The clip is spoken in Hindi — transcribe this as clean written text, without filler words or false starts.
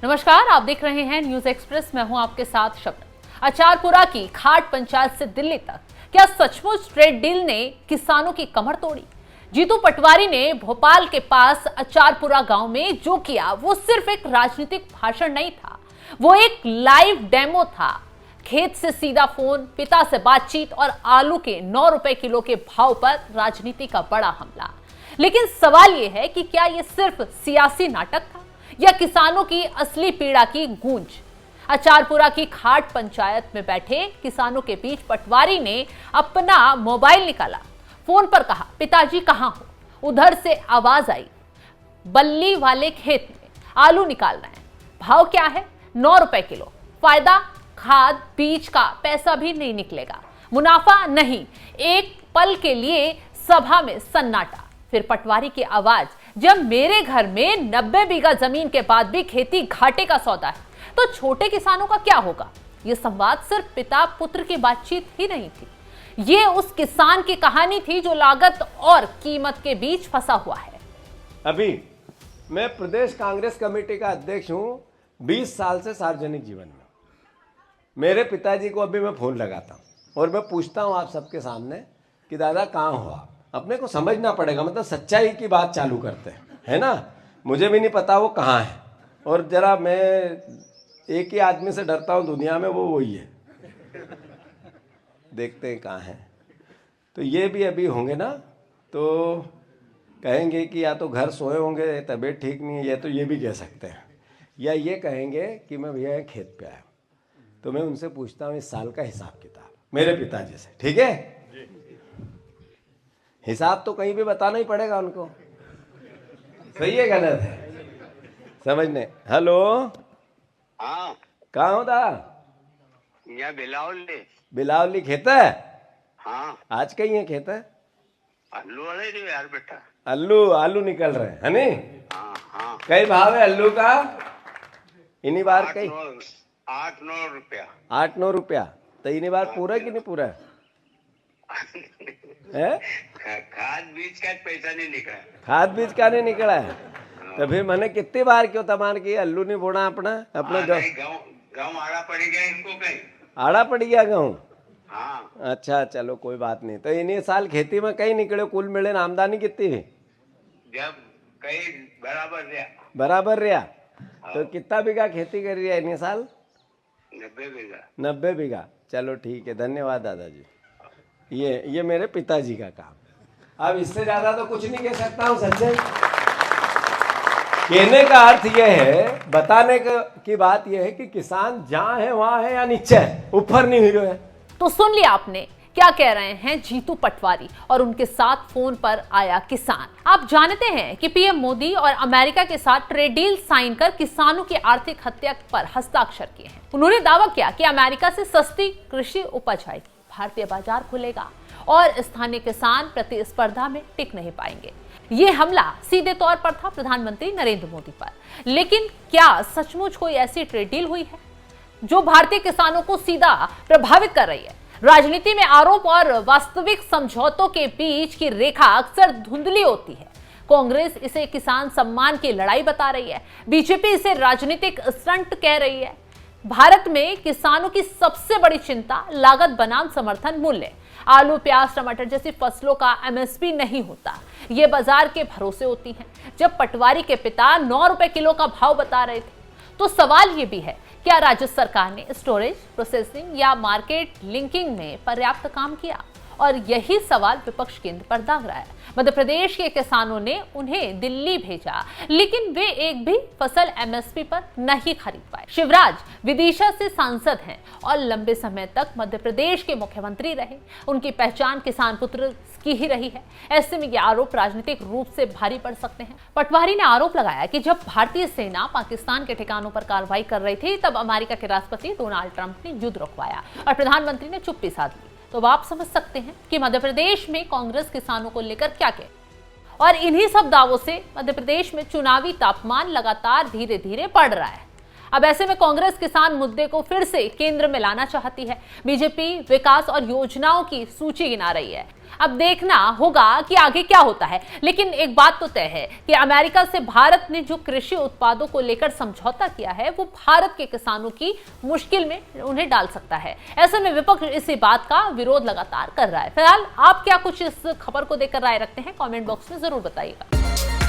नमस्कार, आप देख रहे हैं न्यूज एक्सप्रेस। मैं हूं आपके साथ शबनम। अचारपुरा की खाट पंचायत से दिल्ली तक क्या सचमुच ट्रेड डील ने किसानों की कमर तोड़ी? जीतू पटवारी ने भोपाल के पास अचारपुरा गांव में जो किया वो सिर्फ एक राजनीतिक भाषण नहीं था, वो एक लाइव डेमो था। खेत से सीधा फोन, पिता से बातचीत और आलू के 9 रुपए किलो के भाव पर राजनीति का बड़ा हमला। लेकिन सवाल यह है कि क्या यह सिर्फ सियासी नाटक था या किसानों की असली पीड़ा की गूंज? अचारपुरा की खाट पंचायत में बैठे किसानों के बीच पटवारी ने अपना मोबाइल निकाला, फोन पर कहा, पिताजी कहां हो? उधर से आवाज आई, बल्ली वाले खेत में आलू निकाल रहे हैं। भाव क्या है? 9 रुपए किलो। फायदा? खाद बीज का पैसा भी नहीं निकलेगा, मुनाफा नहीं। एक पल के लिए सभा में सन्नाटा। फिर पटवारी की आवाज, जब मेरे घर में 90 बीघा जमीन के बाद भी खेती घाटे का सौदा है, तो छोटे किसानों का क्या होगा? यह संवाद सिर्फ पिता पुत्र की बातचीत ही नहीं थी, ये उस किसान की कहानी थी जो लागत और कीमत के बीच फंसा हुआ है। अभी मैं प्रदेश कांग्रेस कमेटी का अध्यक्ष हूं 20 साल से सार्वजनिक जीवन में। मेरे पिताजी को अभी मैं फोन लगाता हूं और मैं पूछता हूं आप सबके सामने कि दादा कहाँ हो आप? अपने को समझना पड़ेगा, मतलब सच्चाई की बात चालू करते हैं, है ना। मुझे भी नहीं पता वो कहाँ है, और जरा मैं एक ही आदमी से डरता हूँ दुनिया में, वो वही है। देखते हैं कहाँ है। तो ये भी अभी होंगे ना, तो कहेंगे कि या तो घर सोए होंगे, तबीयत ठीक नहीं है, या तो ये भी कह सकते हैं, या ये कहेंगे कि मैं भैया खेत पे आया। तो मैं उनसे पूछता हूँ इस साल का हिसाब किताब मेरे पिताजी से, ठीक है। हिसाब तो कहीं भी बताना ही पड़ेगा उनको, सही है गलत है समझने। हेलो, हाँ कहाँ हो दा? यहाँ बिलावली। बिलावली खेत है? हाँ, आज कहीं है खेत है? आलू वाले नहीं यार बेटा। आलू निकल रहे हैं नी? हाँ हाँ। कई भाव है आलू का इन्हीं बार? कई 8-9 रुपया। 8-9 रुपया। तो इन्हीं बार पूरा कि नहीं पूरा है? खाद बीज का पैसा नहीं निकला। खाद बीज का नहीं निकला है? तो फिर मैंने कितनी बार क्यों तमान की आलू नहीं बोना अपना गाँव आड़ा पड़ गया इनको, कहीं आड़ा पड़ गया गाँव। हाँ अच्छा चलो कोई बात नहीं। तो इन्हीं साल खेती में कहीं निकले, कुल मिले आमदनी कितनी है? जब कहीं बराबर रहा। तो कितना बीघा खेती कर रही है इन्हीं साल? 90 बीघा। 90 बीघा। चलो ठीक है, धन्यवाद दादाजी। ये मेरे पिताजी का काम। अब इससे ज्यादा तो कुछ नहीं कह सकता हूँ सच्चाई। कहने का अर्थ यह है, बताने की बात यह है कि किसान जहां है वहां है या नीचे है, ऊपर नहीं हुई है। तो सुन लिया आपने क्या कह रहे हैं जीतू पटवारी, और उनके साथ फोन पर आया किसान। आप जानते हैं कि पीएम मोदी और अमेरिका के साथ ट्रेड डील साइन कर किसानों की आर्थिक हत्या पर हस्ताक्षर किए हैं। उन्होंने दावा किया कि अमेरिका से सस्ती कृषि उपज आएगी, भारतीय बाजार खुलेगा और स्थानीय किसान प्रतिस्पर्धा में टिक नहीं पाएंगे। ये हमला सीधे तौर पर था प्रधानमंत्री नरेंद्र मोदी पर। लेकिन क्या सचमुच कोई ऐसी ट्रेड डील हुई है जो भारतीय किसानों को सीधा प्रभावित कर रही है? राजनीति में आरोप और वास्तविक समझौतों के बीच की रेखा अक्सर धुंधली होती है। कांग्रेस इसे किसान सम्मान की लड़ाई बता रही है, बीजेपी इसे राजनीतिक स्टंट कह रही है। भारत में किसानों की सबसे बड़ी चिंता लागत बनाम समर्थन मूल्य। आलू, प्याज, टमाटर जैसी फसलों का एमएसपी नहीं होता, ये बाजार के भरोसे होती हैं। जब पटवारी के पिता 9 रुपए किलो का भाव बता रहे थे, तो सवाल ये भी है, क्या राज्य सरकार ने स्टोरेज, प्रोसेसिंग या मार्केट लिंकिंग में पर्याप्त काम किया? और यही सवाल विपक्ष केंद्र पर दाग रहा है। मध्य प्रदेश के किसानों ने उन्हें दिल्ली भेजा, लेकिन वे एक भी फसल एमएसपी पर नहीं खरीद पाए। शिवराज विदिशा से सांसद हैं और लंबे समय तक मध्य प्रदेश के मुख्यमंत्री रहे। उनकी पहचान किसान पुत्र की ही रही है। ऐसे में ये आरोप राजनीतिक रूप से भारी पड़ सकते हैं। पटवारी ने आरोप लगाया कि जब भारतीय सेना पाकिस्तान के ठिकानों पर कार्रवाई कर रही थी, तब अमेरिका के राष्ट्रपति डोनाल्ड ट्रंप ने युद्ध रुकवाया और प्रधानमंत्री ने चुप्पी साध ली। तो आप समझ सकते हैं कि मध्य प्रदेश में कांग्रेस किसानों को लेकर क्या कहे। और इन्हीं सब दावों से मध्य प्रदेश में चुनावी तापमान लगातार धीरे धीरे बढ़ रहा है। अब ऐसे में कांग्रेस किसान मुद्दे को फिर से केंद्र में लाना चाहती है। बीजेपी विकास और योजनाओं की सूची गिना रही है। अब देखना होगा कि आगे क्या होता है, लेकिन एक बात तो तय है कि अमेरिका से भारत ने जो कृषि उत्पादों को लेकर समझौता किया है वो भारत के किसानों की मुश्किल में उन्हें डाल सकता है। ऐसे में विपक्ष इसी बात का विरोध लगातार कर रहा है। फिलहाल आप क्या कुछ इस खबर को देखकर राय रखते हैं, कमेंट बॉक्स में जरूर बताइएगा।